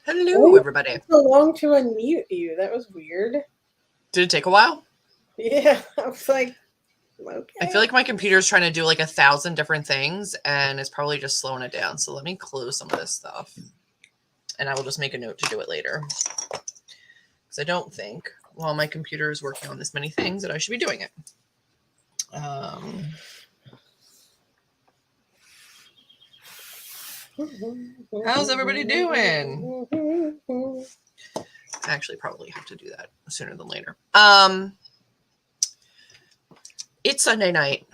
Hello, everybody. It took so long to unmute you. That was weird. Did it take a while? Yeah, I was like, okay. I feel like my computer is trying to do like 1,000 different things and it's probably just slowing it down. So let me close some of this stuff and I will just make a note to do it later. Because I don't think while my computer is working on this many things that I should be doing it. How's everybody doing? I actually probably have to do that sooner than later. It's Sunday night.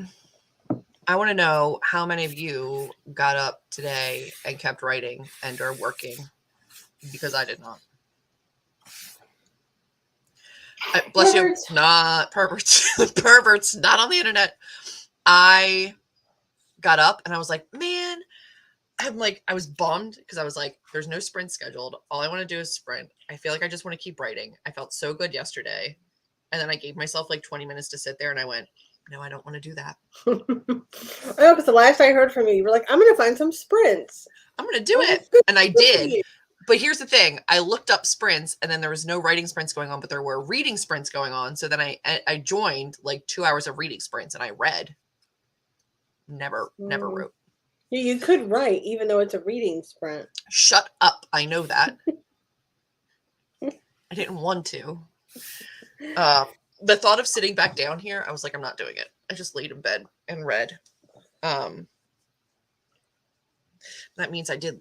I want to know how many of you got up today and kept writing and are working, because I did not. Bless perverts. You, not perverts. Perverts, not on the internet. I got up and I was like, man, I was bummed because I was like, there's no sprint scheduled. All I want to do is sprint. I feel like I just want to keep writing. I felt so good yesterday. And then I gave myself like 20 minutes to sit there and I went, no, I don't want to do that. I know, because the last I heard from you were like, I'm going to find some sprints. I'm going to do it. And I did. But here's the thing. I looked up sprints and then there was no writing sprints going on, but there were reading sprints going on. So then I joined like 2 hours of reading sprints and I read. Never wrote. You could write even though it's a reading sprint. Shut up. I know that. I didn't want to. The thought of sitting back down here, I was like, I'm not doing it. I just laid in bed and read. That means I do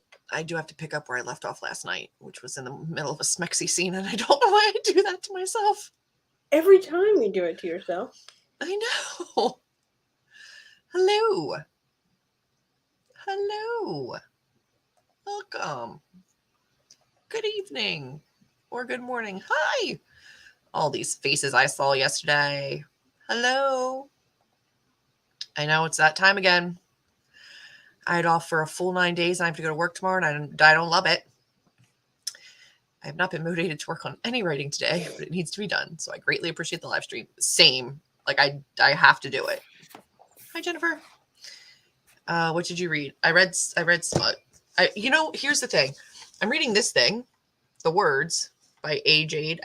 have to pick up where I left off last night, which was in the middle of a smexy scene, and I don't know why I do that to myself. Every time you do it to yourself. I know. Hello. Hello. Welcome. Good evening. Or good morning. Hi. All these faces I saw yesterday. Hello. I know it's that time again. I had off for a full 9 days and I have to go to work tomorrow and I don't love it. I have not been motivated to work on any writing today, but it needs to be done. So I greatly appreciate the live stream. Same. Like I have to do it. Hi, Jennifer. What did you read? I read Smut. Here's the thing. I'm reading this thing, The Words by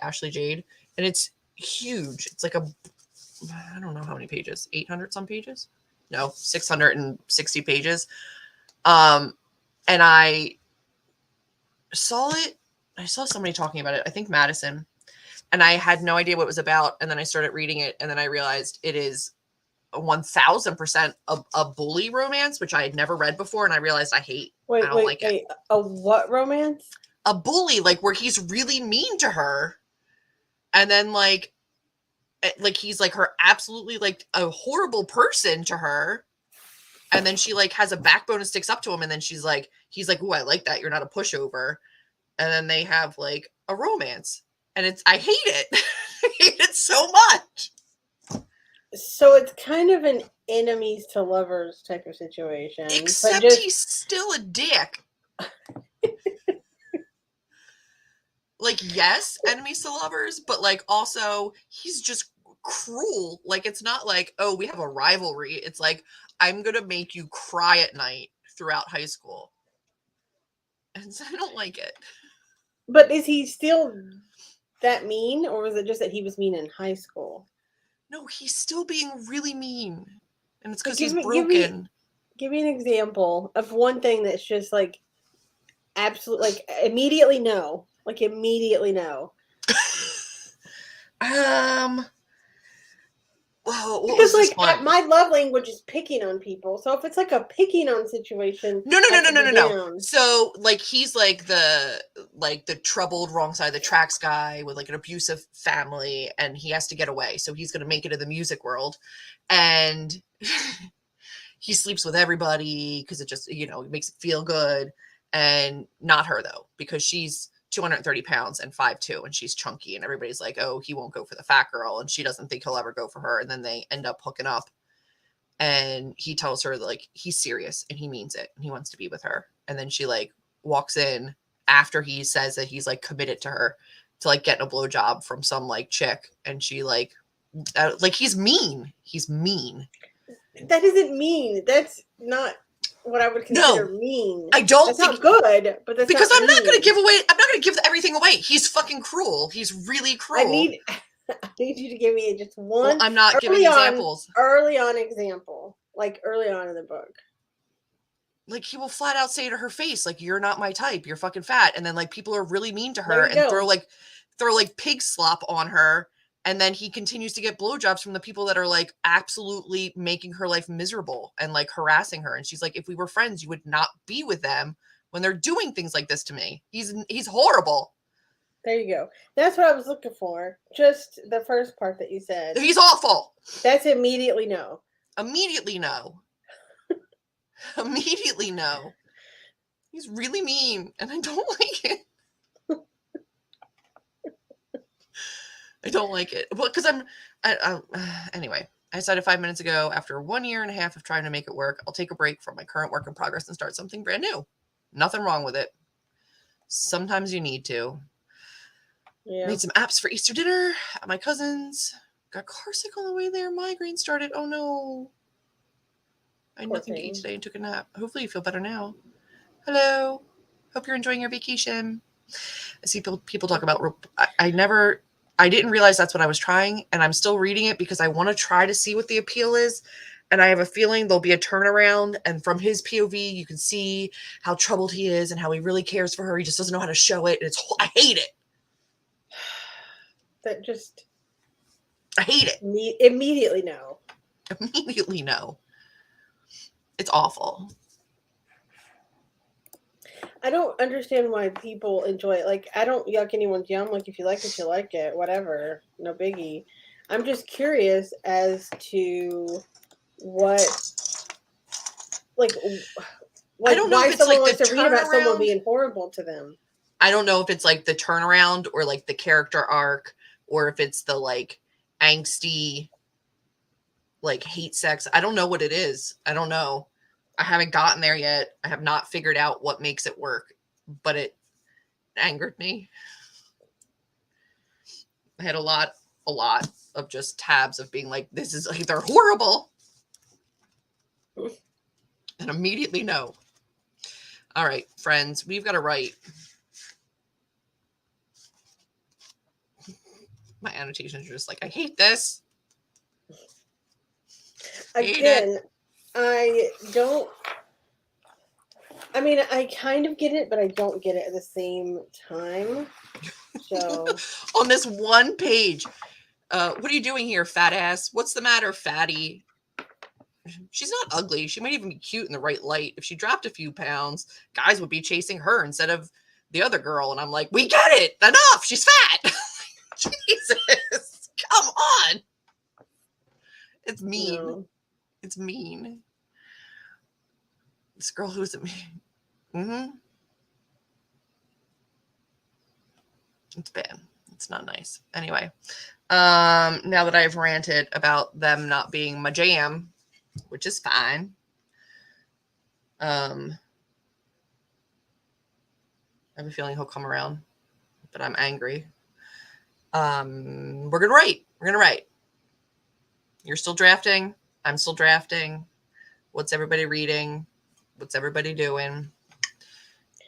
Ashley Jade, and it's huge. It's like I don't know how many pages, 800 some pages? No, 660 pages. And I saw it. I saw somebody talking about it. I think Madison, and I had no idea what it was about. And then I started reading it, and then I realized it is 1,000% a bully romance, which I had never read before, and I realized I hate. I don't like it. A what romance? A bully, like where he's really mean to her, and then like he's like her absolutely like a horrible person to her, and then she like has a backbone and sticks up to him, and then he's like, "Ooh, I like that. You're not a pushover," and then they have like a romance, and I hate it. I hate it so much. So it's kind of an enemies to lovers type of situation. Except he's still a dick. Like, yes, enemies to lovers, but like also he's just cruel. Like, it's not like, oh, we have a rivalry. It's like, I'm going to make you cry at night throughout high school. And so I don't like it. But is he still that mean, or was it just that he was mean in high school? No, he's still being really mean. And it's because he's broken. Give me an example of one thing that's just like absolutely, like immediately no. Like immediately no. whoa, what Because, was this like, one? my love language is picking on people. So if it's like a picking on situation, No, no, no, I no, could no, be no, no. down. So like he's like the troubled wrong side of the tracks guy with like an abusive family, and he has to get away. So he's gonna make it in the music world, and he sleeps with everybody because it just it makes it feel good, and not her though because she's 230 pounds and 5'2", and she's chunky, and everybody's like, oh, he won't go for the fat girl, and she doesn't think he'll ever go for her, and then they end up hooking up. And he tells her like he's serious and he means it and he wants to be with her. And then she like walks in after he says that he's like committed to her to like getting a blowjob from some like chick, and she like he's mean. He's mean. That isn't mean. That's not what I would consider No, mean. I don't That's think not good, but that's because not I'm not going to mean. give everything away. He's fucking cruel. He's really cruel. I need you to give me just one. Well, I'm not giving examples. Early on example, like early on in the book. Like he will flat out say to her face, like, you're not my type, you're fucking fat. And then like people are really mean to her and throw like pig slop on her. And then he continues to get blowjobs from the people that are like absolutely making her life miserable and like harassing her. And she's like, if we were friends, you would not be with them when they're doing things like this to me. He's horrible. There you go. That's what I was looking for. Just the first part that you said. He's awful. That's immediately no. Immediately no. Immediately no. He's really mean and I don't like it. I don't like it. Well, because anyway, I decided 5 minutes ago, after 1.5 years of trying to make it work, I'll take a break from my current work in progress and start something brand new. Nothing wrong with it. Sometimes you need to. Yeah. Made some apps for Easter dinner at my cousin's. Got car sick on the way there. Migraine started. Oh no. I had nothing to eat today and took a nap. Hopefully you feel better now. Hello. Hope you're enjoying your vacation. I see people talk about, I didn't realize that's what I was trying, and I'm still reading it because I want to try to see what the appeal is. And I have a feeling there'll be a turnaround. And from his POV, you can see how troubled he is and how he really cares for her. He just doesn't know how to show it. And I hate it. I hate it. Immediately no. Immediately no. It's awful. I don't understand why people enjoy it. Like, I don't yuck anyone's yum. Like, if you like it, you like it. Whatever. No biggie. I'm just curious as to what, I don't know why if it's someone like wants the to read about someone turnaround being horrible to them. I don't know if it's like the turnaround or like the character arc, or if it's the like angsty, like hate sex. I don't know what it is. I don't know. I haven't gotten there yet. I have not figured out what makes it work, but it angered me. I had a lot of just tabs of being like, this is like, they're horrible. And immediately no. All right, friends, we've got to write. My annotations are just like, I hate this. Again, I kind of get it, but I don't get it at the same time. So on this one page, what are you doing here, fat ass? What's the matter, fatty? She's not ugly. She might even be cute in the right light. If she dropped a few pounds, guys would be chasing her instead of the other girl. And I'm like, we get it. Enough. She's fat. Jesus. Come on. It's mean. No. It's mean. This girl who's at me. Mm-hmm. It's bad. It's not nice. Anyway, now that I've ranted about them not being my jam, which is fine. I have a feeling he'll come around, but I'm angry. We're gonna write. You're still drafting. I'm still drafting. What's everybody reading? What's everybody doing?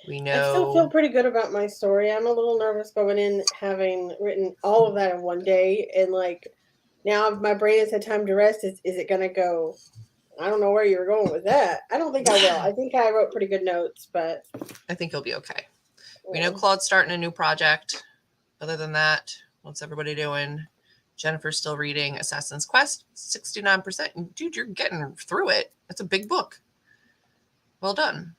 We know. I still feel pretty good about my story. I'm a little nervous going in having written all of that in one day, and like now my brain has had time to rest. Is it gonna go? I don't know where you were going with that. I don't think I will. I think I wrote pretty good notes, but I think he'll be okay. We know Claude's starting a new project. Other than that, what's everybody doing? Jennifer's still reading Assassin's Quest, 69%. And dude, you're getting through it. It's a big book. Well done.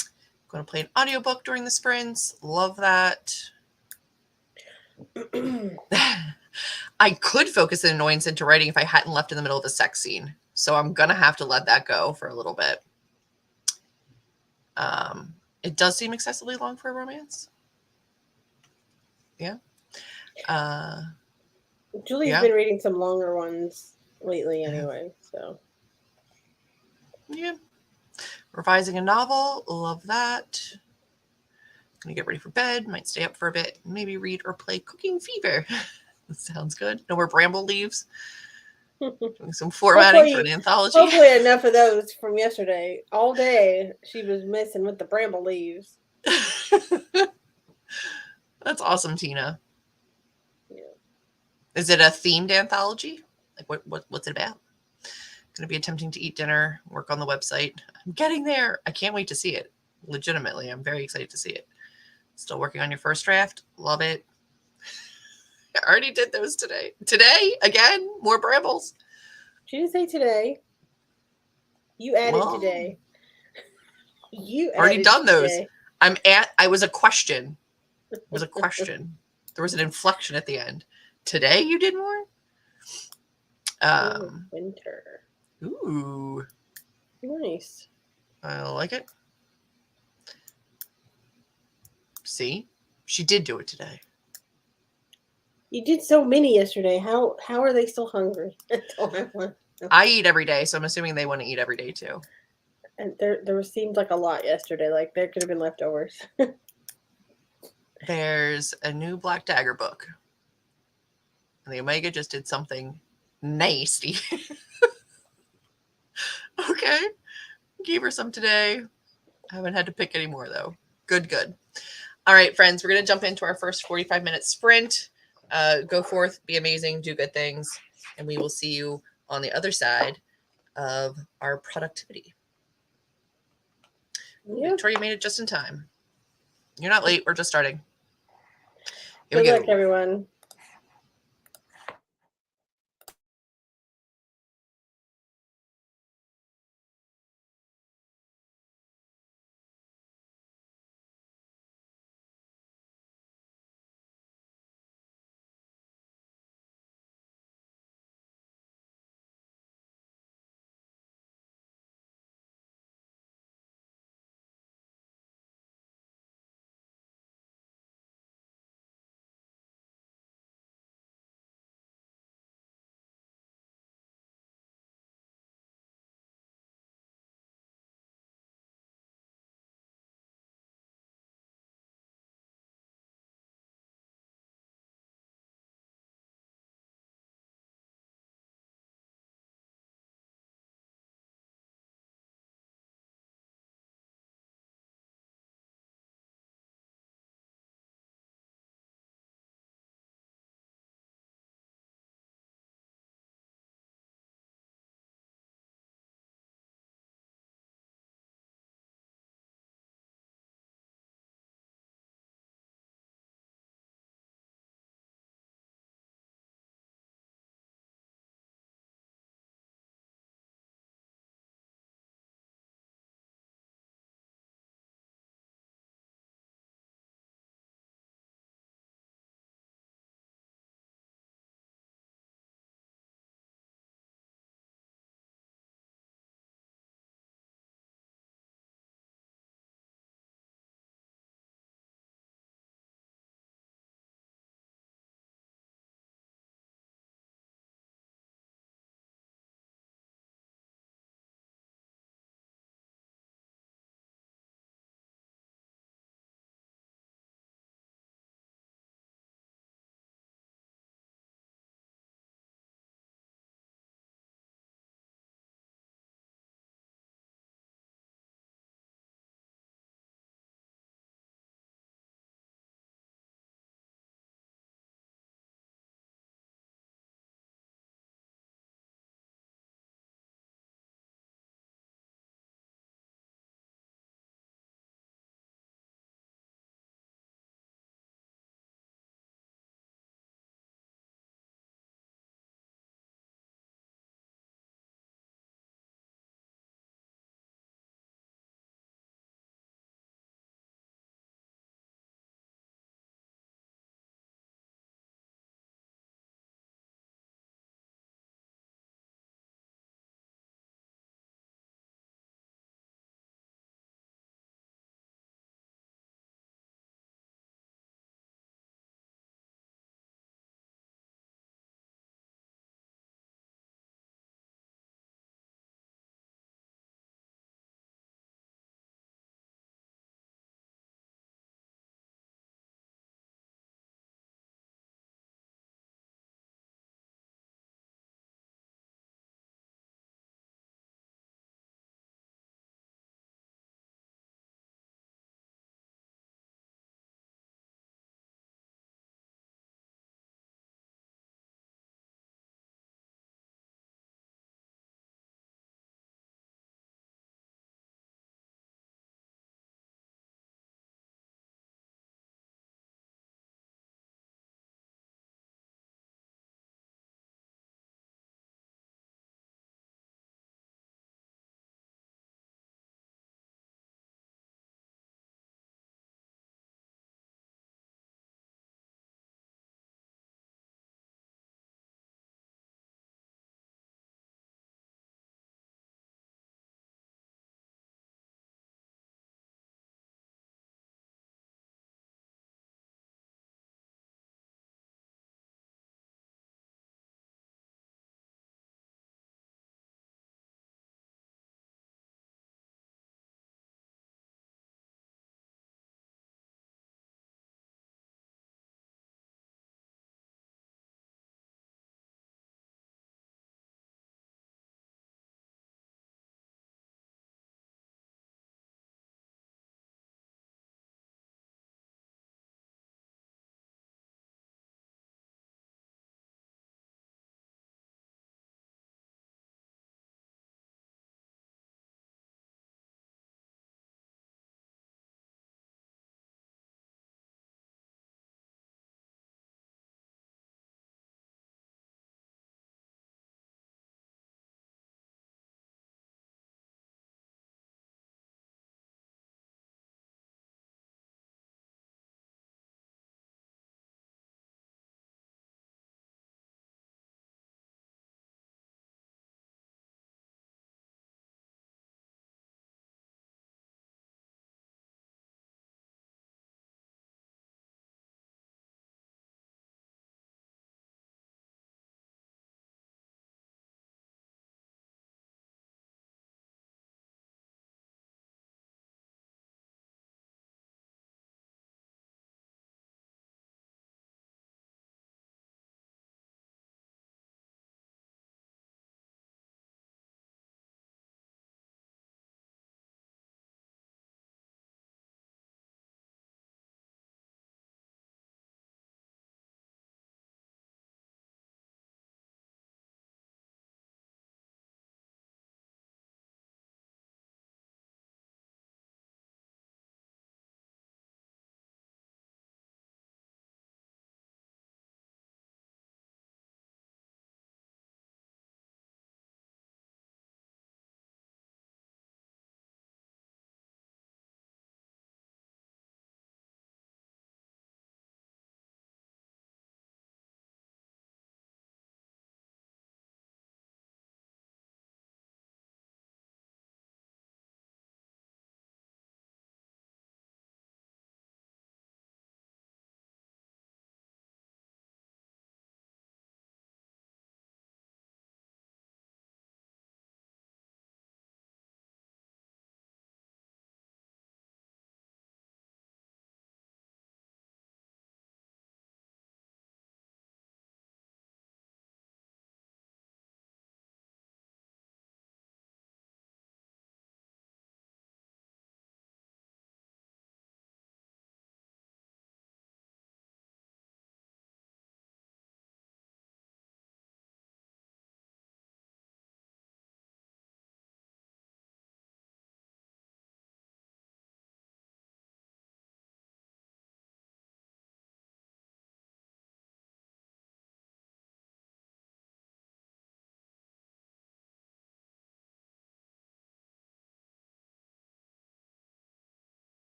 I'm going to play an audiobook during the sprints. Love that. I could focus an annoyance into writing if I hadn't left in the middle of a sex scene. So I'm going to have to let that go for a little bit. It does seem excessively long for a romance. Yeah. Julie's been reading some longer ones lately anyway, so. Yeah. Revising a novel. Love that. Gonna get ready for bed. Might stay up for a bit. Maybe read or play Cooking Fever. That sounds good. No more bramble leaves. Doing some formatting for an anthology. Hopefully enough of those from yesterday. All day she was messing with the bramble leaves. That's awesome, Tina. Yeah. Is it a themed anthology? Like what's it about? Going to be attempting to eat dinner, work on the website. I'm getting there. I can't wait to see it. Legitimately, I'm very excited to see it. Still working on your first draft. Love it. I already did those today. Today, again, more brambles. She didn't say today. You added today. You already done those. Today. I was a question. It was a question. There was an inflection at the end. Today you did more? Winter. Ooh. Nice. I like it. See? She did do it today. You did so many yesterday. How are they still hungry? I eat every day, so I'm assuming they want to eat every day too. And there seemed like a lot yesterday. Like there could have been leftovers. There's a new Black Dagger book. And the Omega just did something nasty. Okay. Gave her some today. Haven't had to pick any more though. Good. All right, friends, we're going to jump into our first 45-minute sprint. Go forth, be amazing, do good things, and we will see you on the other side of our productivity. Yep. Victoria made it just in time. You're not late. We're just starting. Here Good luck, everyone.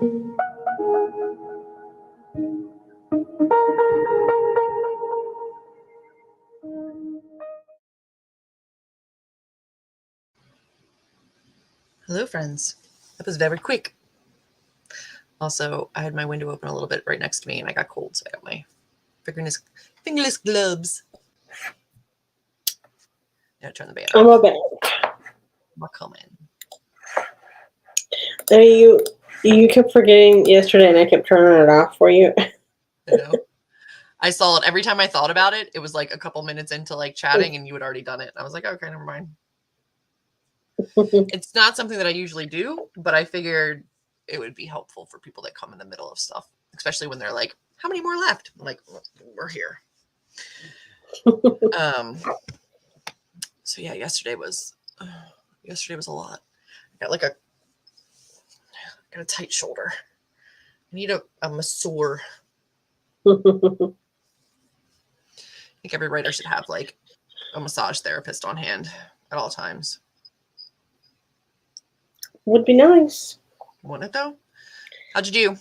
Hello, friends. That was very quick. Also, I had my window open a little bit right next to me, and I got cold, so I got my fingerless gloves. Now turn the band I'm off. a bad. We're coming. You kept forgetting yesterday, and I kept turning it off for you. I know. I saw it every time I thought about it. It was like a couple minutes into like chatting, and you had already done it. I was like, okay, never mind. It's not something that I usually do, but I figured it would be helpful for people that come in the middle of stuff, especially when they're like, how many more left? I'm like, we're here. So yeah, yesterday was a lot. I got a tight shoulder. I need a masseur. I think every writer should have like a massage therapist on hand at all times. Would be nice. Wouldn't it though? How'd you do?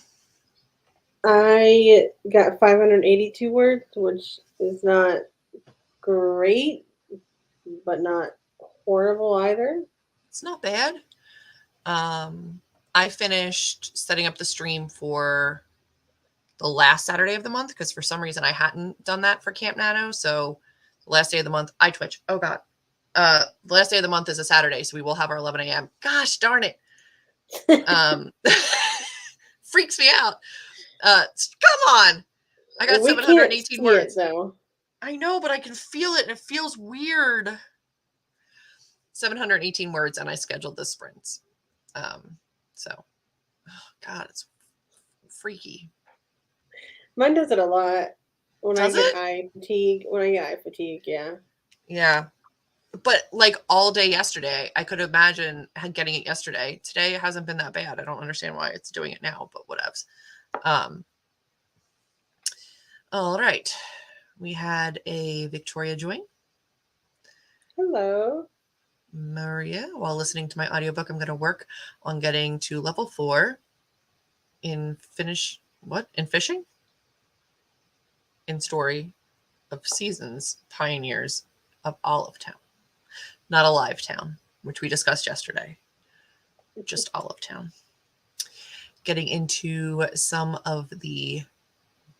I got 582 words, which is not great, but not horrible either. It's not bad. I finished setting up the stream for the last Saturday of the month because for some reason I hadn't done that for Camp NaNo. So the last day of the month, I twitch. Oh God. The last day of the month is a Saturday, so we will have our 11 a.m. Gosh darn it. Freaks me out. Come on. I got 718 words. Though. I know, but I can feel it and it feels weird. 718 words, and I scheduled the sprints. So, God, it's freaky. Mine does it a lot when I get eye fatigue. When I get eye fatigue, yeah. Yeah. But like all day yesterday, I could imagine getting it yesterday. Today it hasn't been that bad. I don't understand why it's doing it now, but whatevs. All right. We had a Victoria join. Hello. Maria, while listening to my audiobook, I'm going to work on getting to level 4 in fishing? In Story of Seasons, Pioneers of Olive Town. Not Alive Town, which we discussed yesterday. Just Olive Town. Getting into some of the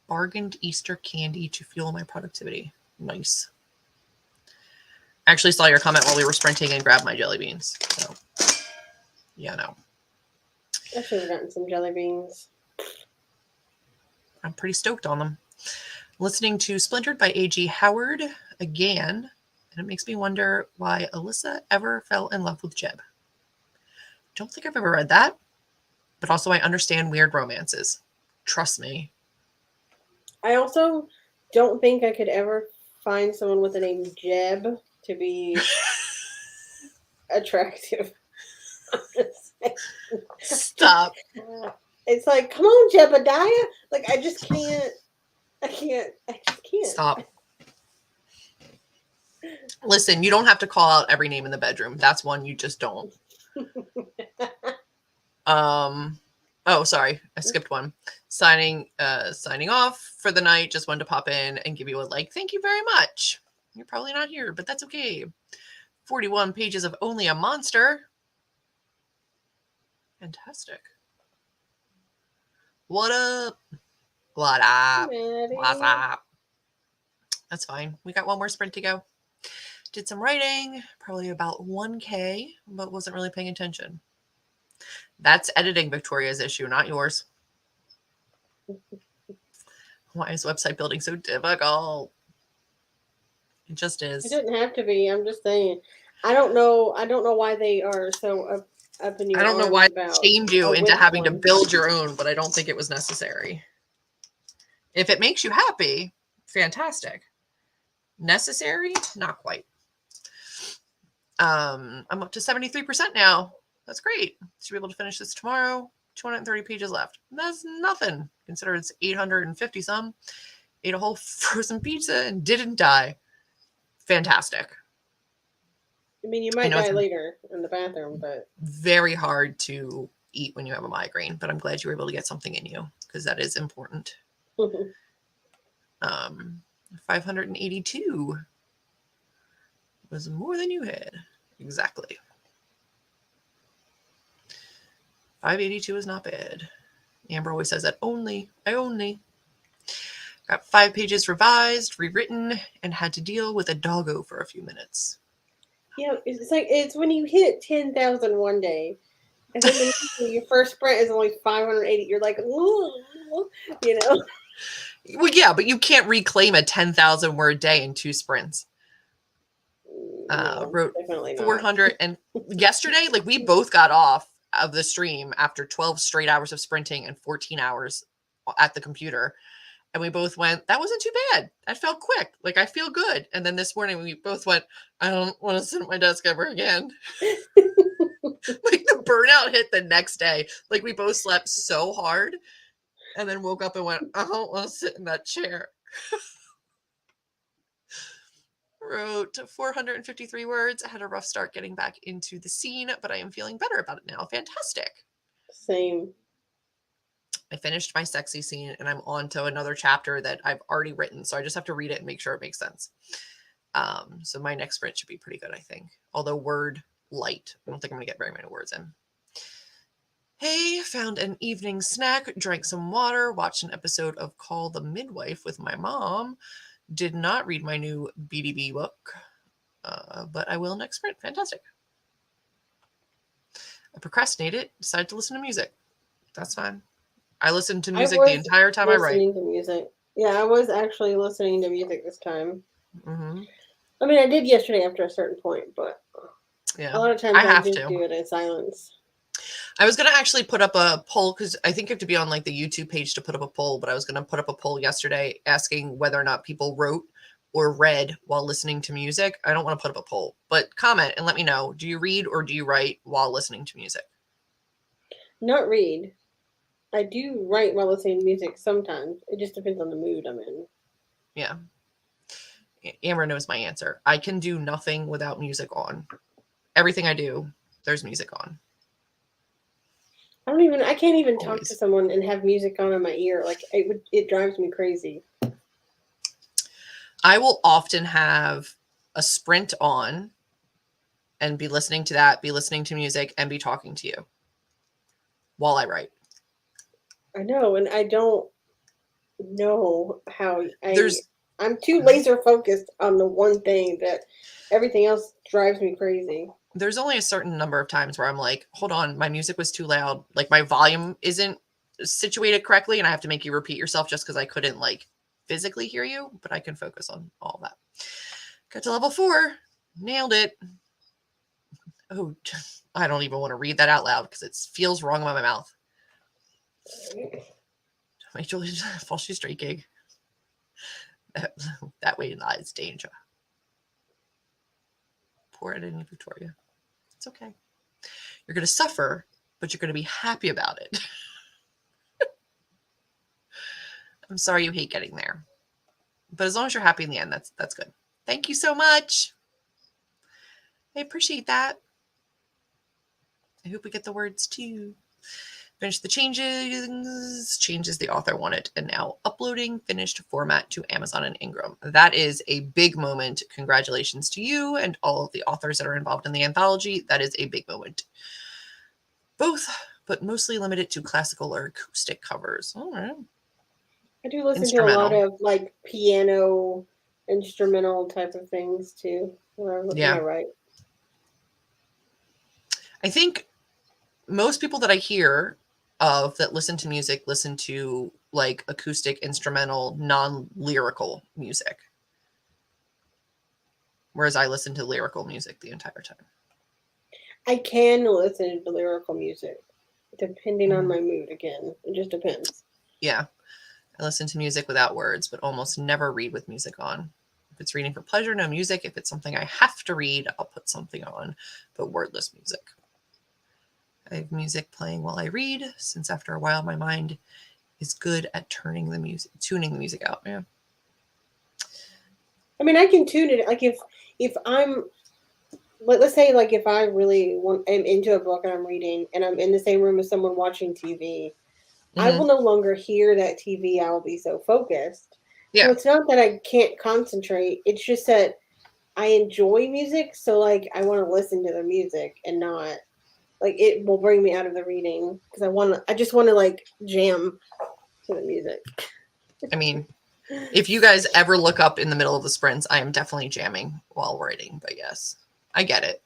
bargained Easter candy to fuel my productivity. Nice. I actually saw your comment while we were sprinting and grabbed my jelly beans. So, yeah, no. I should have gotten some jelly beans. I'm pretty stoked on them. Listening to Splintered by A.G. Howard again, and it makes me wonder why Alyssa ever fell in love with Jeb. Don't think I've ever read that, but also I understand weird romances. Trust me. I also don't think I could ever find someone with the name Jeb to be attractive. Stop. It's like, come on, Jebediah. Like, I just can't. I just can't. Stop. Listen, you don't have to call out every name in the bedroom. That's one you just don't. Oh, sorry. I skipped one. Signing off for the night. Just wanted to pop in and give you a like. Thank you very much. You're probably not here, but that's okay. 41 pages of Only a Monster. Fantastic. What up? What up? What's up? That's fine. We got one more sprint to go. Did some writing, probably about 1K, but wasn't really paying attention. That's editing Victoria's issue, not yours. Why is website building so difficult? It just is. It doesn't have to be. I'm just saying. I don't know why they are so up in your I don't know why they shamed you into having to one. build your own, but I don't think it was necessary. If it makes you happy, fantastic. Necessary? Not quite. I'm up to 73% now. That's great. Should be able to finish this tomorrow. 230 pages left. That's nothing. Consider it's 850 some. Ate a whole frozen pizza and didn't die. Fantastic. I mean, you might die later in the bathroom, but very hard to eat when you have a migraine, but I'm glad you were able to get something in you because that is important. 582 was more than you had. Exactly. 582 is not bad. Amber always says that. I only got 5 pages revised, rewritten, and had to deal with a doggo for a few minutes. Yeah, it's when you hit 10,000 one day, and then your first sprint is only 580. You're like, ooh, you know. Well, yeah, but you can't reclaim a 10,000 word day in 2 sprints. No, Wrote definitely not. 400, and yesterday, like, we both got off of the stream after 12 straight hours of sprinting and 14 hours at the computer. And we both went, that wasn't too bad. That felt quick. Like, I feel good. And then this morning we both went, I don't want to sit at my desk ever again. Like, the burnout hit the next day. Like, we both slept so hard and then woke up and went, I don't want to sit in that chair. Wrote 453 words. I had a rough start getting back into the scene, but I am feeling better about it now. Fantastic. Same. I finished my sexy scene and I'm on to another chapter that I've already written. So I just have to read it and make sure it makes sense. So my next sprint should be pretty good, I think. Although word light. I don't think I'm going to get very many words in. Hey, found an evening snack, drank some water, watched an episode of Call the Midwife with my mom. Did not read my new BDB book, but I will next sprint. Fantastic. I procrastinated, decided to listen to music. That's fine. I listened to music the entire time I write. Listening to music. Yeah, I was actually listening to music this time. Mm-hmm. I mean, I did yesterday after a certain point, but yeah, a lot of times I just do it in silence. I was going to actually put up a poll because I think you have to be on like the YouTube page to put up a poll, but I was going to put up a poll yesterday asking whether or not people wrote or read while listening to music. I don't want to put up a poll, but comment and let me know. Do you read or do you write while listening to music? Not read. I do write while listening to music sometimes. It just depends on the mood I'm in. Yeah. Amber knows my answer. I can do nothing without music on. Everything I do, there's music on. I can't even talk to someone and have music on in my ear. Like, it drives me crazy. I will often have a sprint on and be listening to that, be listening to music, and be talking to you while I write. I know, and I don't know how I'm too laser focused on the one thing that everything else drives me crazy. There's only a certain number of times where I'm like, hold on, my music was too loud. Like, my volume isn't situated correctly, and I have to make you repeat yourself just because I couldn't like physically hear you, but I can focus on all that. Got to level 4. Nailed it. Oh, I don't even want to read that out loud because it feels wrong in my mouth. My Julia's falsely streaking. That way lies danger. Poor editing Victoria. It's okay. You're going to suffer, but you're going to be happy about it. I'm sorry you hate getting there. But as long as you're happy in the end, that's good. Thank you so much. I appreciate that. I hope we get the words too. Finish the changes the author wanted, and now uploading finished format to Amazon and Ingram. That is a big moment. Congratulations to you and all of the authors that are involved in the anthology. That is a big moment. Both, but mostly limited to classical or acoustic covers. All right. I do listen to a lot of like piano, instrumental type of things too when I write. I think most people that I hear of that listen to music listen to like acoustic, instrumental, non-lyrical music. Whereas I listen to lyrical music the entire time. I can listen to lyrical music depending on my mood again. It just depends. Yeah. I listen to music without words, but almost never read with music on. If it's reading for pleasure, no music. If it's something I have to read, I'll put something on, but wordless music. I have music playing while I read, since after a while my mind is good at tuning the music out. Yeah. I mean, I can tune it. Like if I'm let's say like if I really am into a book and I'm reading and I'm in the same room as someone watching TV, I Hmm. will no longer hear that TV. I will be so focused. So Yeah. it's not that I can't concentrate. It's just that I enjoy music, so like I want to listen to the music and not like it will bring me out of the reading because I just want to like jam to the music. I mean, if you guys ever look up in the middle of the sprints, I am definitely jamming while writing. But yes, I get it.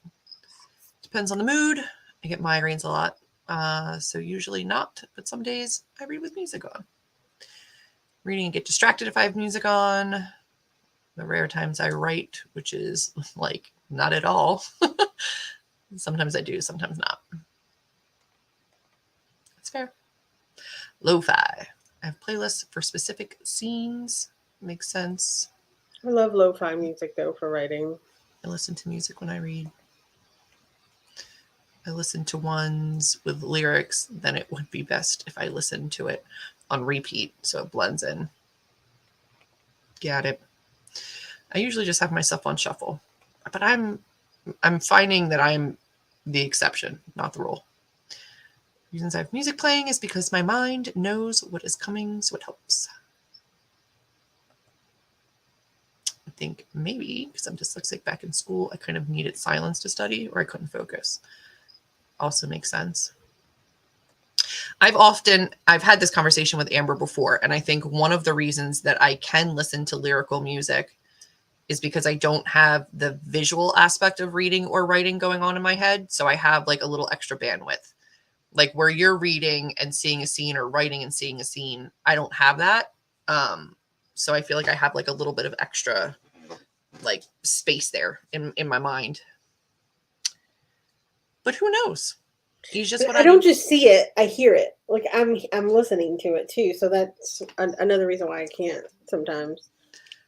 Depends on the mood. I get migraines a lot. So usually not, but some days I read with music on. Reading and get distracted if I have music on. The rare times I write, which is like not at all. Sometimes I do, sometimes not. It's fair. Lo-fi. I have playlists for specific scenes. Makes sense. I love lo-fi music though for writing. I listen to music when I read. I listen to ones with lyrics, then it would be best if I listened to it on repeat so it blends in. Got it. I usually just have my stuff on shuffle, but I'm finding that I'm the exception, not the rule. Reasons I have music playing is because my mind knows what is coming, so it helps. I think maybe because I'm dyslexic back in school, I kind of needed silence to study or I couldn't focus. Also makes sense. I've had this conversation with Amber before, and I think one of the reasons that I can listen to lyrical music is because I don't have the visual aspect of reading or writing going on in my head. So I have like a little extra bandwidth. Like where you're reading and seeing a scene or writing and seeing a scene, I don't have that. So I feel like I have like a little bit of extra like space there in my mind. But who knows? He's just what I I don't do. just see it; I hear it. Like I'm listening to it too. So that's another reason why I can't sometimes.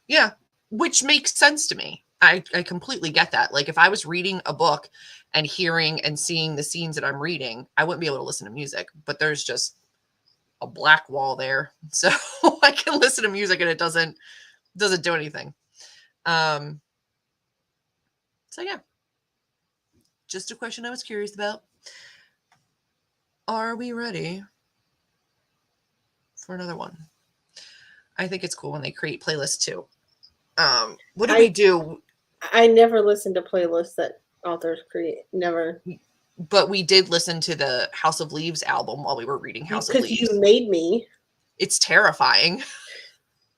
Yeah, which makes sense to me. I completely get that. Like if I was reading a book and hearing and seeing the scenes that I'm reading, I wouldn't be able to listen to music. But there's just a black wall there, so I can listen to music and it doesn't do anything. Um, so yeah, just a question I was curious about. Are we ready for another one? I think it's cool when they create playlists too. What do we I do? I never listen to playlists that authors create. Never. But we did listen to the House of Leaves album while we were reading House of Because you Leaves. made me. It's terrifying.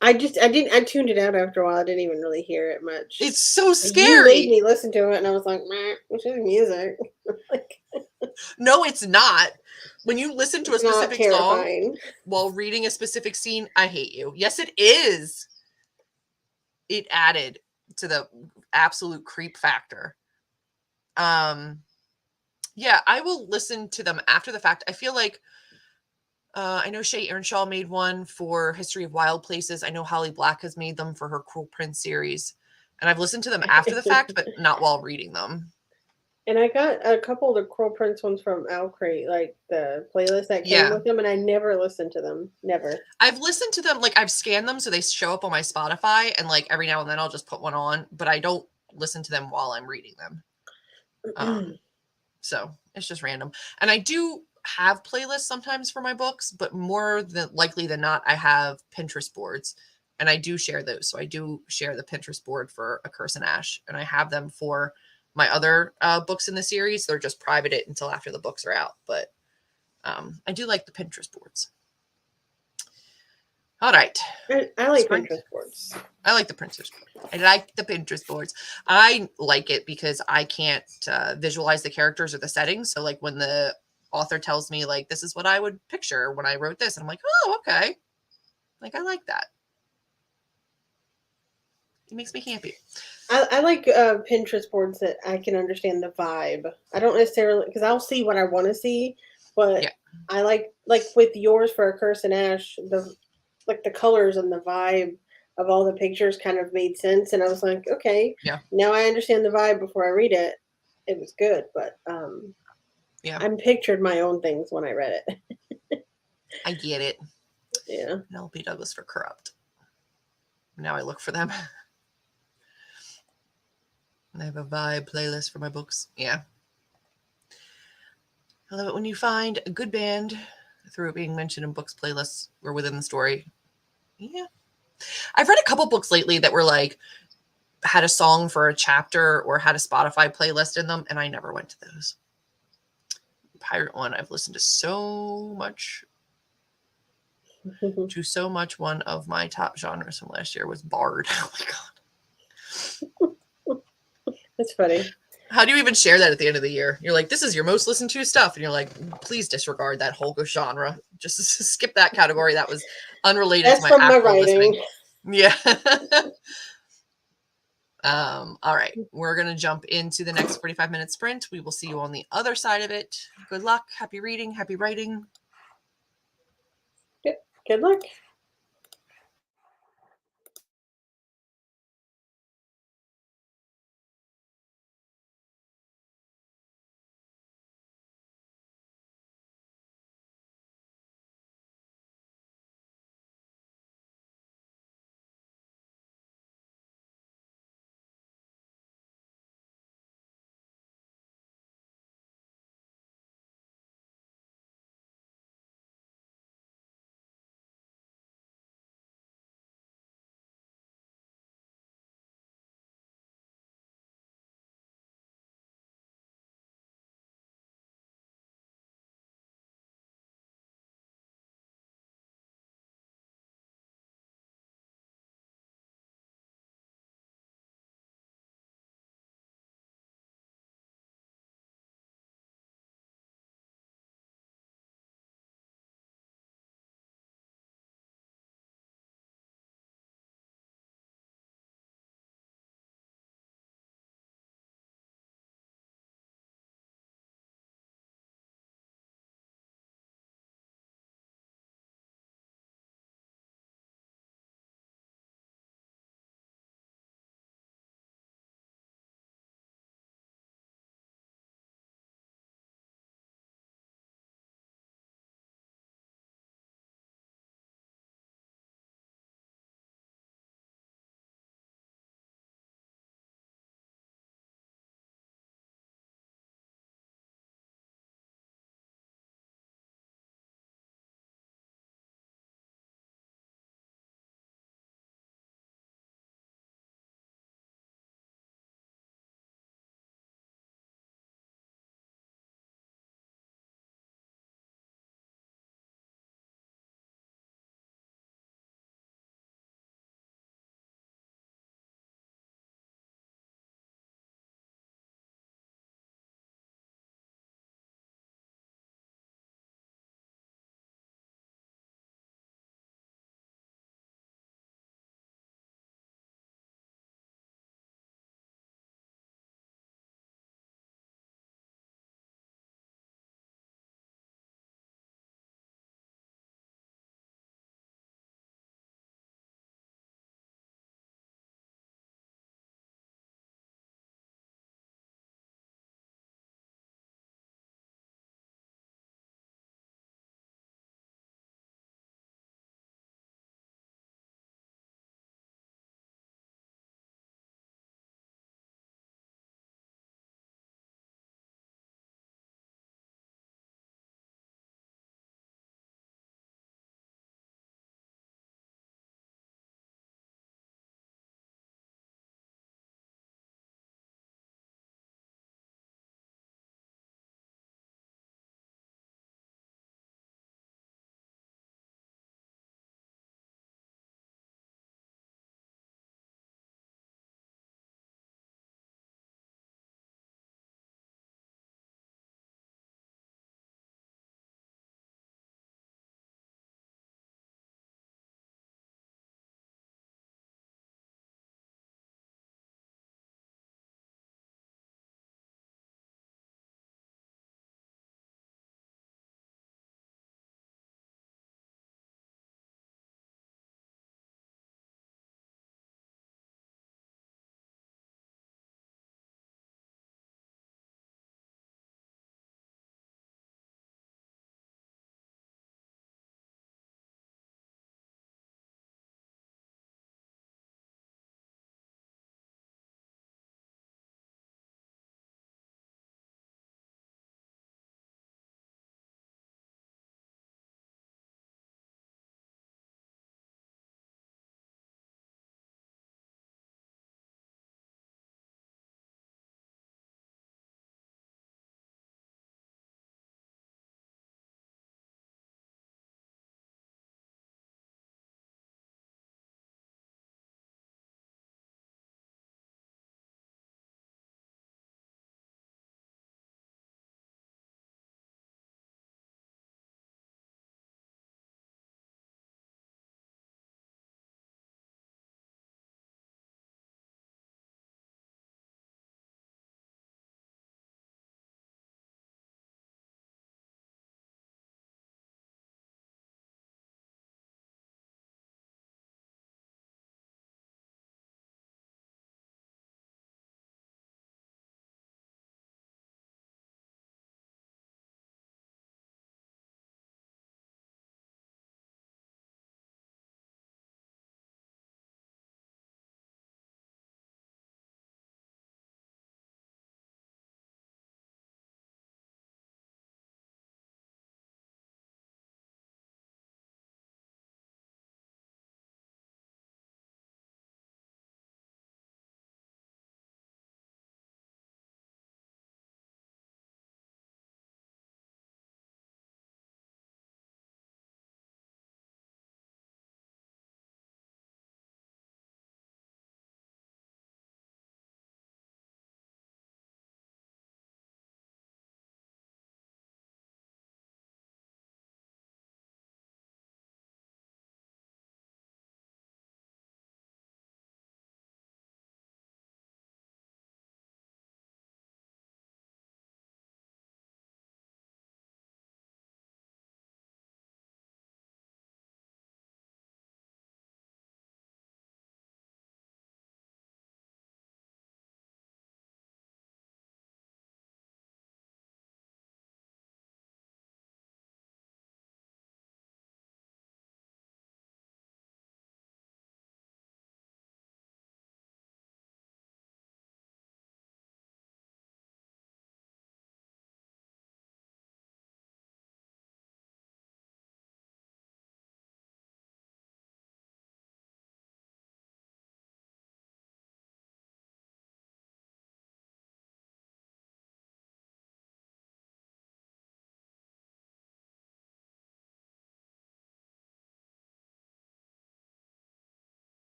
I tuned it out after a while. I didn't even really hear it much. It's so You made scary. me listen to it, and I was like, "Meh, it's just music." Like, No, it's not. When you listen to a it's not specific song terrifying. while reading a specific scene, I hate you. Yes, it is. It added to the absolute creep factor. Um, yeah, I will listen to them after the fact. I feel like I know Shay Earnshaw made one for History of Wild Places. I know Holly Black has made them for her Cruel Prince series. And I've listened to them after the fact, but not while reading them. And I got a couple of the Cruel Prince ones from Crate, like the playlist that came Yeah. with them, and I never listened to them. Never. I've listened to them, like I've scanned them so they show up on my Spotify, and like every now and then I'll just put one on, but I don't listen to them while I'm reading them. So it's just random. And I do have playlists sometimes for my books, but more than likely than not, I have Pinterest boards and I do share those. So I do share the Pinterest board for A Curse and Ash, and I have them for my other books in the series. They're just privated until after the books are out, but I do like the Pinterest boards. All right. I like Sprint. Pinterest boards. I like the Pinterest board. I like the Pinterest boards. I like it because I can't visualize the characters or the settings. So like when the author tells me like this is what I would picture when I wrote this, and I'm like, oh, okay. Like I like that. It makes me happy. I like Pinterest boards that I can understand the vibe. I don't necessarily because I'll see what I want to see, but Yeah. I like with yours for A Curse and Ash, the colors and the vibe of all the pictures kind of made sense, and I was like, okay, Yeah. now I understand the vibe. Before I read it, it was good, but Yeah. I pictured my own things when I read it. I get it. Yeah. Penelope Douglas for Corrupt. Now I look for them. I have a vibe playlist for my books. Yeah. I love it when you find a good band through it being mentioned in books playlists or within the story. Yeah. I've read a couple books lately that were like, had a song for a chapter or had a Spotify playlist in them, and I never went to those. Pirate one, I've listened to so much. One of my top genres from last year was Bard. Oh my god. That's funny. How do you even share that at the end of the year? You're like, this is your most listened to stuff. And you're like, please disregard that whole genre. Just skip that category. That was unrelated That's to my from my actual writing. listening. Yeah. All right. We're going to jump into the next 45-minute sprint. We will see you on the other side of it. Good luck. Happy reading. Happy writing. Yep. Good luck.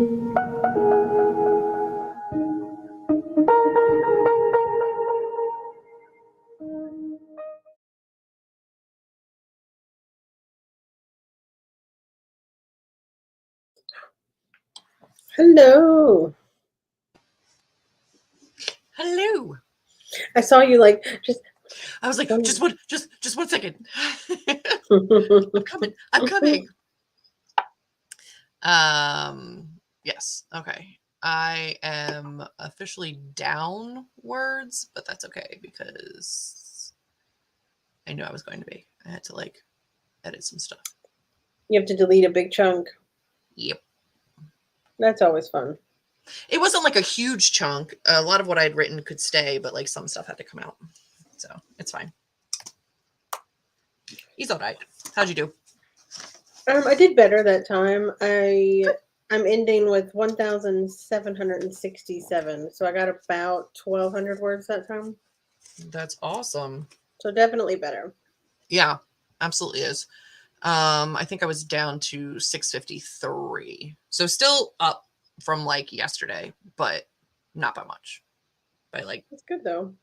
Hello. Hello. I saw you like just. I was like, just 1 second. I'm coming. I'm coming. Yes. Okay. I am officially downwards, but that's okay because I knew I was going to be. I had to like edit some stuff. You have to delete a big chunk. Yep. That's always fun. It wasn't like a huge chunk. A lot of what I'd written could stay, but like some stuff had to come out. So it's fine. He's all right. How'd you do? I did better that time. I'm ending with 1,767. So I got about 1,200 words that time. That's awesome. So definitely better. Yeah, absolutely is. I think I was down to 653. So still up from like yesterday, but not by much. By like That's good though.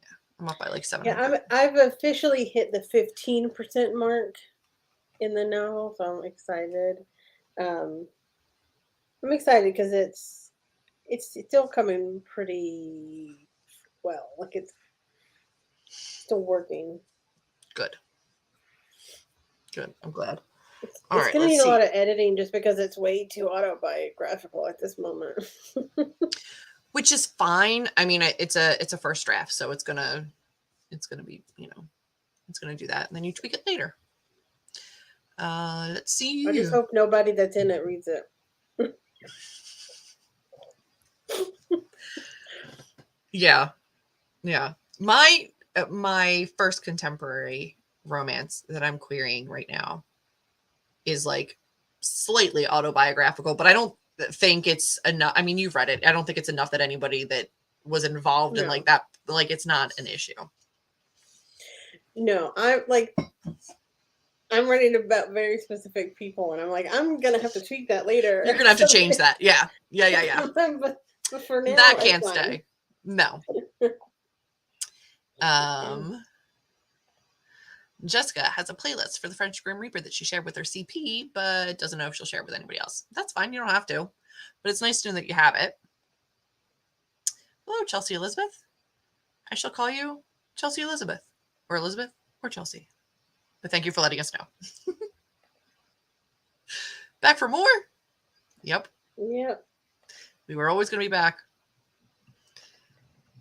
Yeah, I'm up by like 700. Yeah, I've officially hit the 15% mark in the novel, so I'm excited. I'm excited because it's still coming pretty well. Like it's still working. Good. I'm glad. It's All right, gonna let's need a see. lot of editing just because it's way too autobiographical at this moment. Which is fine. I mean, it's a first draft, so it's gonna be, it's gonna do that, and then you tweak it later. Let's see. I just hope nobody that's in it reads it. Yeah. My first contemporary romance that I'm querying right now is like slightly autobiographical, but I don't think it's enough. I mean, you've read it. I don't think it's enough that anybody that was involved in like that, like it's not an issue. No, I'm writing about very specific people, and I'm like, I'm gonna have to tweak that later. You're gonna have to change that. Yeah. But for now, That can't stay. No. Jessica has a playlist for the French Grim Reaper that she shared with her CP, but doesn't know if she'll share it with anybody else. That's fine. You don't have to. But it's nice to know that you have it. Hello, Chelsea Elizabeth. I shall call you Chelsea Elizabeth or Chelsea. But thank you for letting us know. Back for more? Yep. We were always going to be back.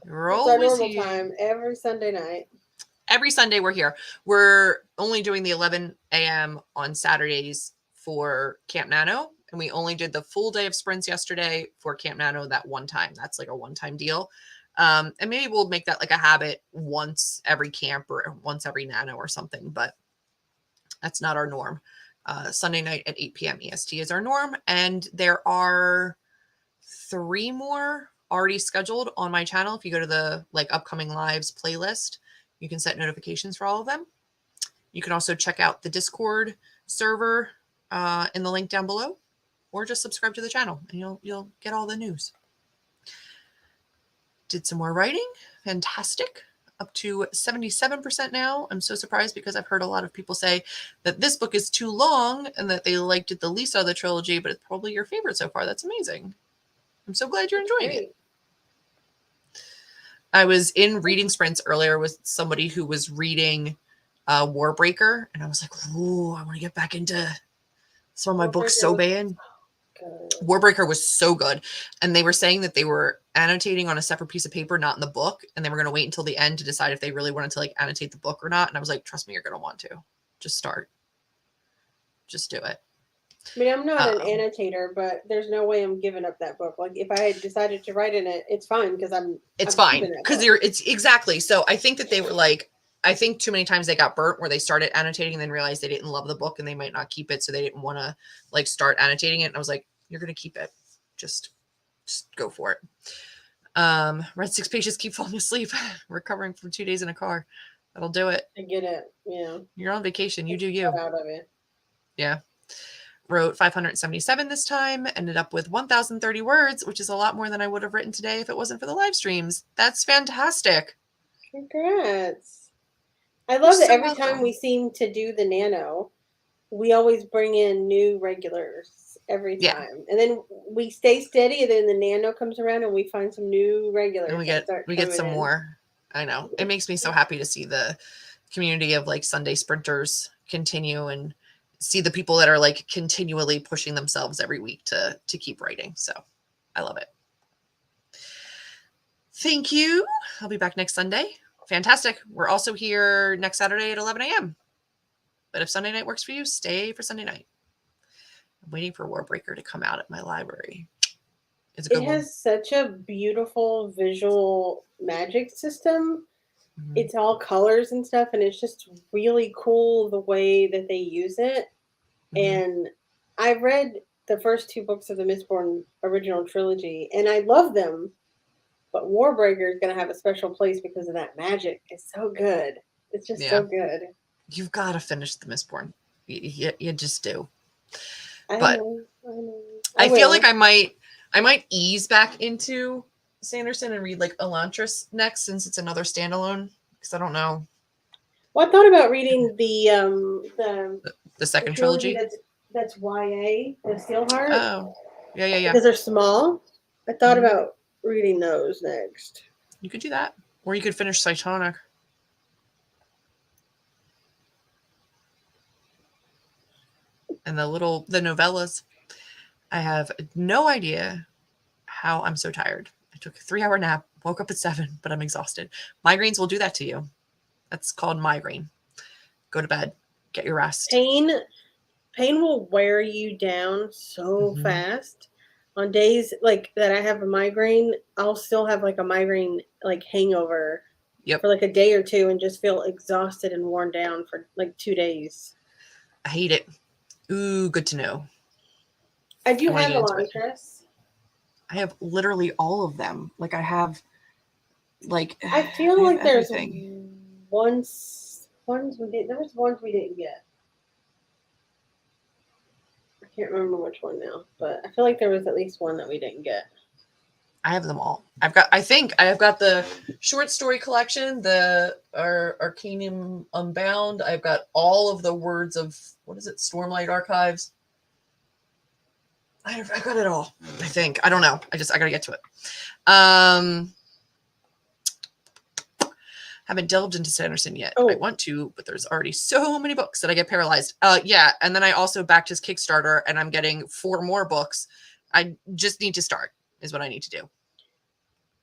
We're always our normal here. Time every Sunday night. Every Sunday we're here. We're only doing the 11 a.m. on Saturdays for Camp NaNo, and we only did the full day of sprints yesterday for Camp NaNo that one time. That's like a one-time deal. And maybe we'll make that like a habit once every camp or once every NaNo or something, but that's not our norm. Sunday night at 8 p.m. EST is our norm, and there are 3 more already scheduled on my channel. If you go to the like upcoming lives playlist, you can set notifications for all of them. You can also check out the Discord server in the link down below, or just subscribe to the channel and you'll get all the news. Did some more writing. Fantastic. Up to 77% now. I'm so surprised because I've heard a lot of people say that this book is too long and that they liked it the least out of the trilogy, but it's probably your favorite so far. That's amazing. I'm so glad you're enjoying it. I was in reading sprints earlier with somebody who was reading Warbreaker, and I was like, ooh, I want to get back into some of my books so bad. Warbreaker was so good. And they were saying that they were annotating on a separate piece of paper, not in the book. And they were going to wait until the end to decide if they really wanted to like annotate the book or not. And I was like, trust me, you're going to want to. Just start. Just do it. I mean, I'm not an annotator, but there's no way I'm giving up that book. Like if I had decided to write in it, it's fine because it's fine because it's exactly. So I think that they were like, I think too many times they got burnt where they started annotating and then realized they didn't love the book and they might not keep it. So they didn't want to like start annotating it. And I was like, you're going to keep it. Just go for it. Read 6 pages, keep falling asleep. Recovering from 2 days in a car. That'll do it. I get it. Yeah. You're on vacation. You do you. Out of it. Yeah. Wrote 577 this time, ended up with 1,030 words, which is a lot more than I would have written today if it wasn't for the live streams. That's fantastic. Congrats. I You're love that so every time welcome. we seem to do the nano, we always bring in new regulars every Yeah. time. And then we stay steady, and then the nano comes around and we find some new And regulars we that start get coming some in. more. I know. It makes me so happy to see the community of like Sunday sprinters continue and see the people that are like continually pushing themselves every week to keep writing. So I love it. Thank you. I'll be back next Sunday. Fantastic. We're also here next Saturday at 11 a.m. But if Sunday night works for you, stay for Sunday night. I'm waiting for Warbreaker to come out at my library. It's a good It one. has such a beautiful visual magic system. Mhm. It's all colors and stuff, and it's just really cool the way that they use it. Mhm. And I read the first two books of the Mistborn original trilogy, and I love them. But Warbreaker is going to have a special place because of that magic. It's so good. It's just Yeah. so good. You've got to finish the Mistborn. You just do. I But know. I know. I feel like will. I might ease back into Sanderson and read like Elantris next since it's another standalone because I don't know Well, I thought about reading the the second trilogy trilogy. that's YA, the Steelheart, Oh, yeah. because they're small. I thought Mhm. about reading those next. You could do that, or you could finish Cytonic. And the novellas. I have no idea how I'm so tired. I took a 3-hour nap, woke up at 7, but I'm exhausted. Migraines will do that to you. That's called migraine. Go to bed, get your rest. Pain will wear you down so Mhm. fast. On days like that I have a migraine, I'll still have like a migraine like hangover Yep, for like a day or two and just feel exhausted and worn down for like 2 days. I hate it. Ooh, good to know. I I do want to have get into it. Elantris. I have literally all of them. Like I have, like I I feel have like there's everything. ones we did. There was ones we didn't get. I can't remember which one now, but I feel like there was at least one that we didn't get. I have them all. I think I have got the short story collection, the Arcanum Unbound. I've got all of the words of, what is it, Stormlight Archives. I got it all. I think. I don't know. I gotta get to it. Haven't delved into Sanderson yet. I want to, but there's already so many books that I get paralyzed. Yeah, and then I also backed his Kickstarter, and I'm getting 4 more books. I just need to start, is what I need to do.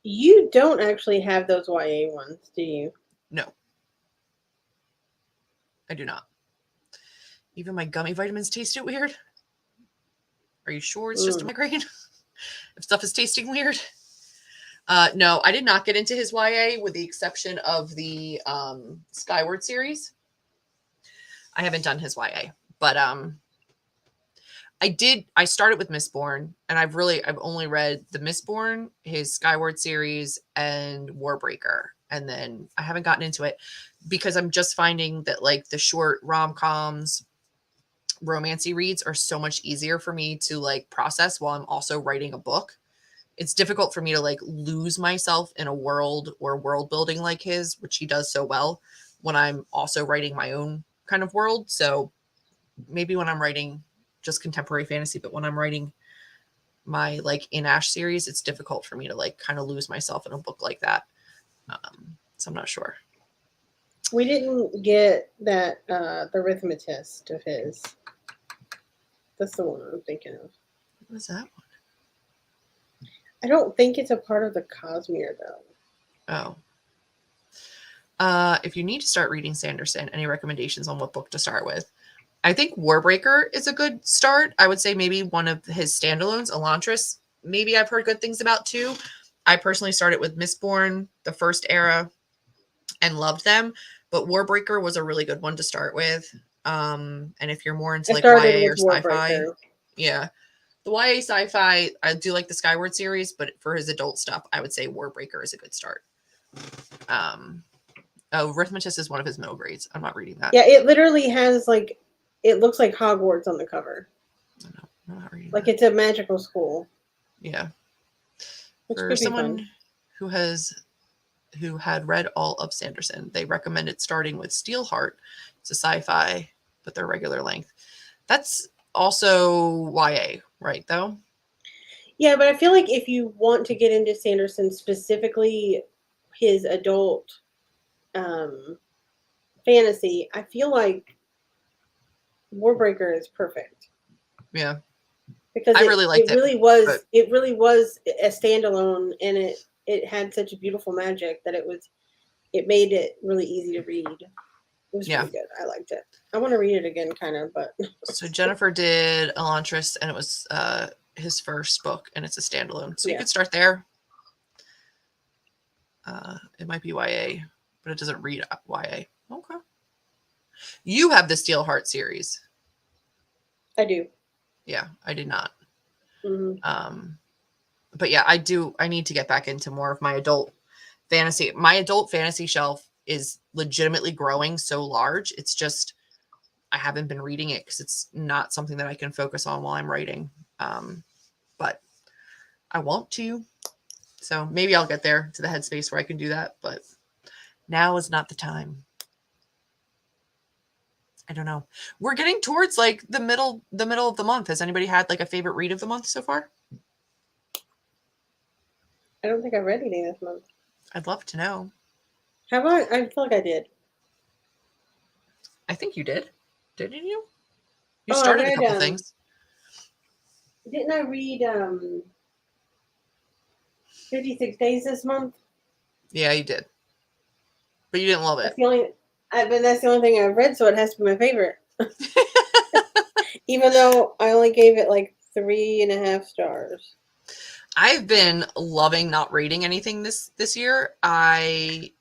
You don't actually have those YA ones, do you? No, I do not. Even my gummy vitamins tasted weird. Are you sure it's just a migraine? If stuff is tasting weird. No, I did not get into his YA with the exception of the Skyward series. I haven't done his YA, but I started with Mistborn, and I've only read the Mistborn, his Skyward series, and Warbreaker, and then I haven't gotten into it because I'm just finding that like the short rom-coms, romancy reads are so much easier for me to like process while I'm also writing a book. It's difficult for me to like lose myself in a world or world building like his, which he does so well, when I'm also writing my own kind of world. So maybe when I'm writing just contemporary fantasy, but when I'm writing my like In Ash series, it's difficult for me to like kind of lose myself in a book like that. So I'm not sure. We didn't get that the Rhythmatist of his. That's the one I'm thinking of. What is that one? I don't think it's a part of the Cosmere though. Oh. If you need to start reading Sanderson, any recommendations on what book to start with? I think Warbreaker is a good start. I would say maybe one of his standalones, Elantris, maybe I've heard good things about too. I personally started with Mistborn, the first era, and loved them. But Warbreaker was a really good one to start with. And if you're more into I like started YA or with sci-fi, Warbreaker. yeah. The YA sci-fi, I do like the Skyward series, but for his adult stuff, I would say Warbreaker is a good start. Arithmetist is one of his middle grades. I'm not reading that. Yeah, it literally has like, it looks like Hogwarts on the cover. No, I'm not reading Like that. it's a magical school. Yeah. Which For could be someone fun. who had read all of Sanderson, they recommended starting with Steelheart. It's a sci-fi, but they're regular length. That's also YA, right? Though. Yeah, but I feel like if you want to get into Sanderson, specifically his adult fantasy, I feel like Warbreaker is perfect Yeah, because I really liked it, but it really was a standalone, and it had such beautiful magic that it made it really easy to read. It was yeah. really good. I liked it. I want to read it again, kind of, but So Jennifer did Elantris, and it was his first book, and it's a standalone. So you yeah. could start there. It might be YA, but it doesn't read YA. Okay. You have the Steelheart series. I do. Yeah, I did not. Mm-hmm. But yeah, I do. I need to get back into more of my adult fantasy. My adult fantasy shelf is legitimately growing so large. It's just I haven't been reading it because it's not something that I can focus on while I'm writing. But I want to. So maybe I'll get there to the headspace where I can do that. But now is not the time. I don't know. We're getting towards like the middle of the month. Has anybody had like a favorite read of the month so far? I don't think I read anything this month. I'd love to know. Have I? I feel like I did. I think you did. Didn't you? You Oh, I started a read. couple things. Didn't I read 56 Days this month? Yeah, you did. But you didn't love it. That's the only. But that's the only thing I've read, so it has to be my favorite. Even though I only gave it like 3.5 stars. I've been loving not reading anything this year. I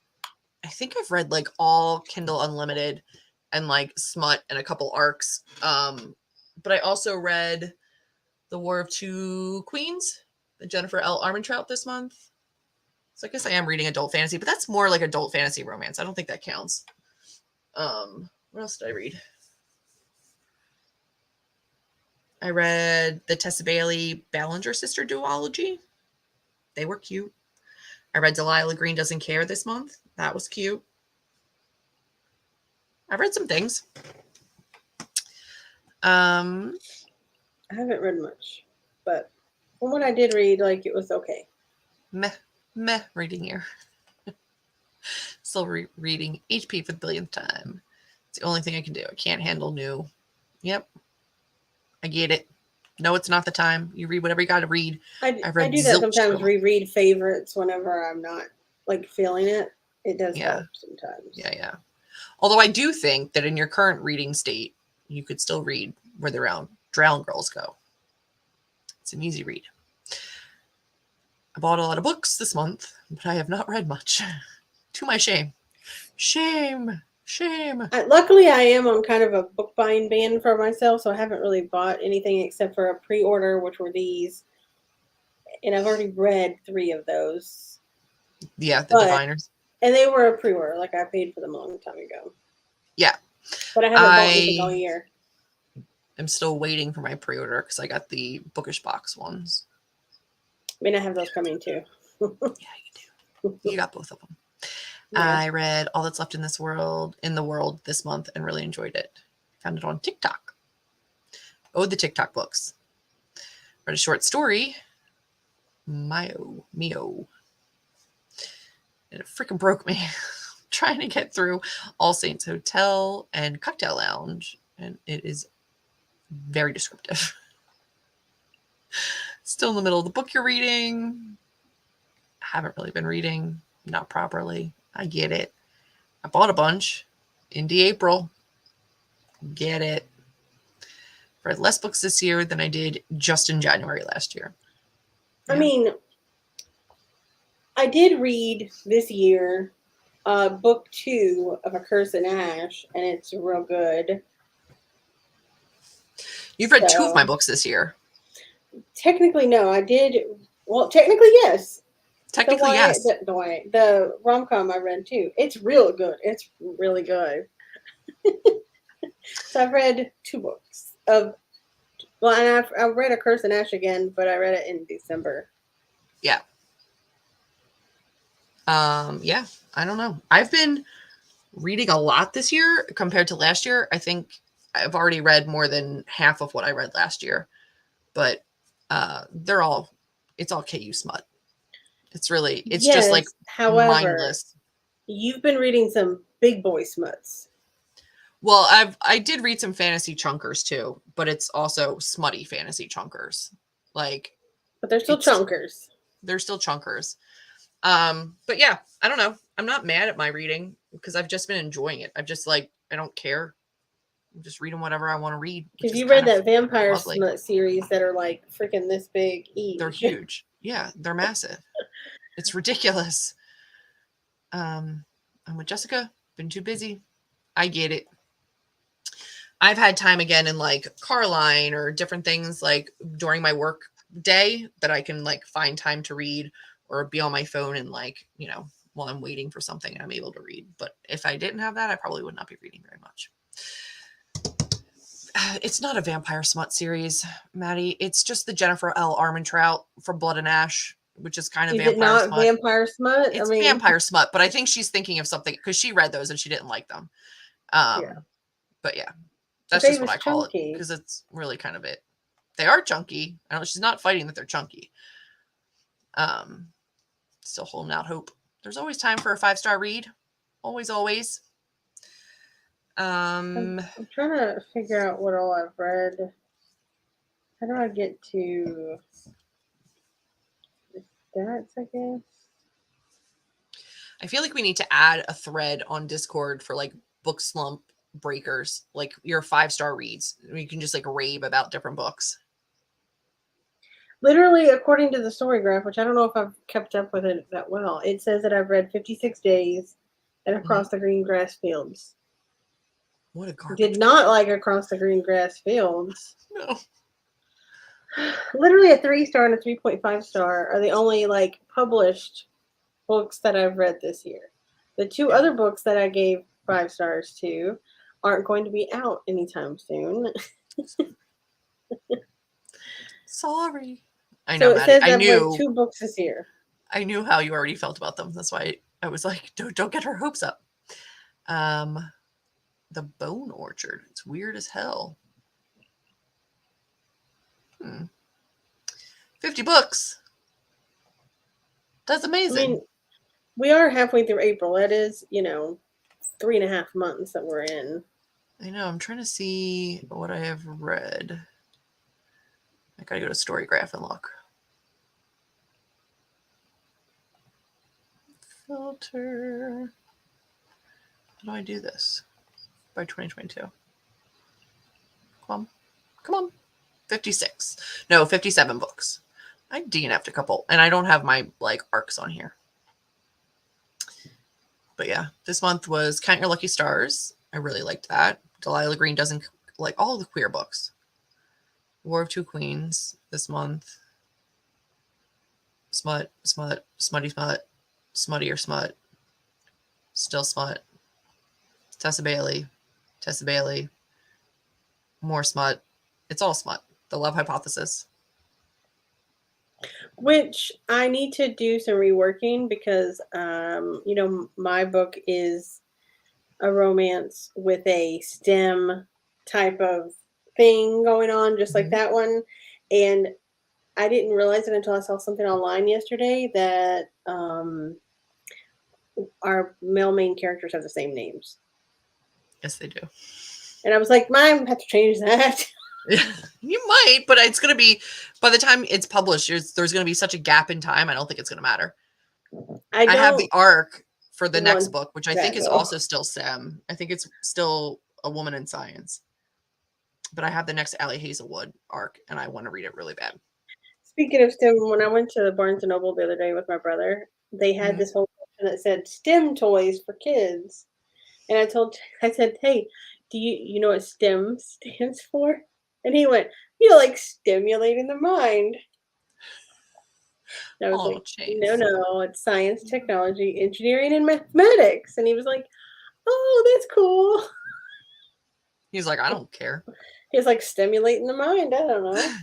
think I've read like all Kindle Unlimited and like Smut and a couple arcs. But I also read The War of Two Queens, the Jennifer L. Armentrout this month. So I guess I am reading adult fantasy, but that's more like adult fantasy romance. I don't think that counts. What else did I read? I read the Tessa Bailey Ballinger sister duology. They were cute. I read Delilah Green Doesn't Care this month. That was cute. I read some things. I haven't read much, but from what I did read, like it was okay. Meh reading here. Still reading HP for the billionth time. It's the only thing I can do. I can't handle new. Yep. I get it. No, it's not the time. You read whatever you got to read. I read do that zilch sometimes, reread favorites whenever I'm not like feeling it. It does help sometimes. Yeah. Although I do think that in your current reading state, you could still read Where the Drowned Girls Go. It's an easy read. I bought a lot of books this month, but I have not read much. To my shame. Shame. Luckily, I am on kind of a book buying ban for myself, so I haven't really bought anything except for a pre-order, which were these. And I've already read 3 of those. Yeah, the Diviners. And they were a pre-order. Like, I paid for them a long time ago. Yeah. But I haven't bought anything all year. I'm still waiting for my pre-order because I got the Bookish Box ones. I mean, I have those coming too. Yeah, you do. You got both of them. Yeah. I read All That's Left in the World this month and really enjoyed it. Found it on TikTok. Oh, the TikTok books. Read a short story. Mio. And it freaking broke me. Trying to get through All Saints Hotel and Cocktail Lounge. And it is very descriptive. Still in the middle of the book you're reading. Haven't really been reading. Not properly. I get it. I bought a bunch. Indie April. Get it. Read less books this year than I did just in January last year. Yeah. I mean, I did read this year book 2 of A Curse in Ash, and it's real good. You've read 2 of my books this year. Technically, no. I did. Well, technically, yes. Technically, yes. The rom-com I read too. It's real good. It's really good. So I've read 2 books of Well, and I read A Curse and Ash again, but I read it in December. Yeah. Yeah, I don't know. I've been reading a lot this year compared to last year. I think I've already read more than half of what I read last year, but it's all KU smut. It's just like Yes, however, mindless. you've been reading some big boy smuts. Well, I did read some fantasy chunkers too, but it's also smutty fantasy chunkers. Like But they're still it's chunkers. they're still chunkers. But yeah, I don't know. I'm not mad at my reading because I've just been enjoying it. I don't care. I'm just reading whatever I want to read, which Because is you kind read of that vampire lovely. smut series that are like freaking this big They're each. huge. Yeah, they're massive. It's ridiculous. I'm with Jessica. Been too busy. I get it. I've had time again in like Carline or different things like during my work day that I can like find time to read or be on my phone and like, while I'm waiting for something I'm able to read. But if I didn't have that, I probably would not be reading very much. It's not a vampire smut series, Maddie. It's just the Jennifer L. Armentrout from Blood and Ash, which is kind of Is it vampire not smut. vampire smut? It's vampire smut, but I think she's thinking of something because she read those and she didn't like them. Yeah. But yeah, that's Babe just what is I call it chunky. because it's really kind of it. They are chunky. I know she's not fighting that they're chunky. Still holding out hope. There's always time for a 5-star read. Always, always. I'm trying to figure out what all I've read. How do I get to the stats, I guess? I feel like we need to add a thread on Discord for like book slump breakers, like your 5-star reads. You can just like rave about different books. Literally, according to the StoryGraph, which I don't know if I've kept up with it that well, it says that I've read 56 days and Across the Green Grass Fields. What a garbage. Did not like Across the Green Grass Fields. No. Literally a 3-star and a 3.5 star are the only like published books that I've read this year. The two other books that I gave 5 stars to aren't going to be out anytime soon. Sorry. I So know, it Maddie. says I've read 2 books this year. I knew how you already felt about them. That's why I was like, don't get her hopes up. The Bone Orchard. It's weird as hell. 50 books. That's amazing. I mean, we are halfway through April. That is, 3.5 months that we're in. I know. I'm trying to see what I have read. I gotta go to StoryGraph and look. Filter. How do I do this? By 2022. Come on. 56. No, 57 books. I DNF'd a couple, and I don't have my like arcs on here. But yeah, this month was Count Your Lucky Stars. I really liked that. Delilah Green doesn't like all the queer books. War of Two Queens this month. Smut, smutty smut, smutty or smut. Still smut. Tessa Bailey. More smut. It's all smut. The Love Hypothesis. Which I need to do some reworking because, my book is a romance with a STEM type of thing going on, just like that one. And I didn't realize it until I saw something online yesterday that our male main characters have the same names. Yes, they do. And I was like, Mom, have to change that. You might, but it's going to be, by the time it's published, there's going to be such a gap in time. I don't think it's going to matter. I have the arc for the next book, which I think is also still STEM. I think it's still a woman in science. But I have the next Allie Hazelwood arc, and I want to read it really bad. Speaking of STEM, when I went to Barnes & Noble the other day with my brother, they had this whole section that said STEM toys for kids. And I said, hey, do you know what STEM stands for? And he went, like stimulating the mind. And I was like, no, it's science, technology, engineering, and mathematics. And he was like, oh, that's cool. He's like, I don't care. He's like stimulating the mind. I don't know.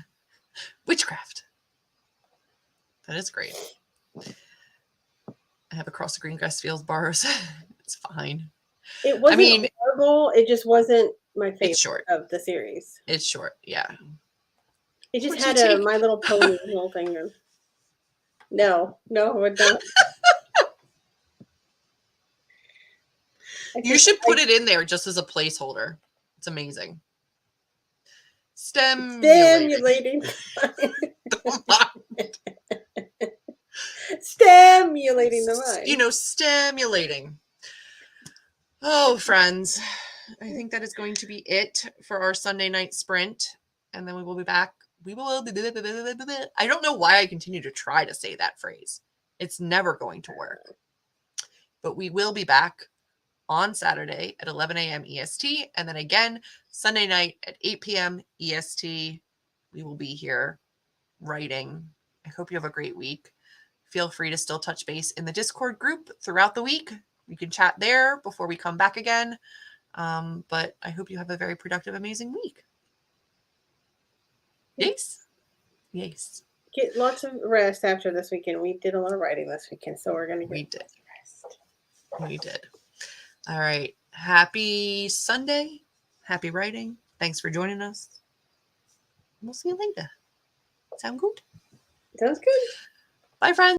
Witchcraft. That is great. I have Across the Green Grass Fields bars. It's fine. It wasn't horrible. It just wasn't my favorite It's short. of the series. It's short, yeah. It just had a My Little Pony whole thing. No, it don't. You should put it in there just as a placeholder. It's amazing. Stimulating. Stimulating the mind. You know, stimulating. Oh, friends. I think that is going to be it for our Sunday night sprint. And then we will be back. I don't know why I continue to try to say that phrase. It's never going to work. But we will be back on Saturday at 11 a.m. EST. And then again, Sunday night at 8 p.m. EST. We will be here writing. I hope you have a great week. Feel free to still touch base in the Discord group throughout the week. We can chat there before we come back again. But I hope you have a very productive, amazing week. Yes. Get lots of rest after this weekend. We did a lot of writing this weekend, so we're going to get rest. We did. All right. Happy Sunday. Happy writing. Thanks for joining us. We'll see you later. Sound good? Sounds good. Bye, friends.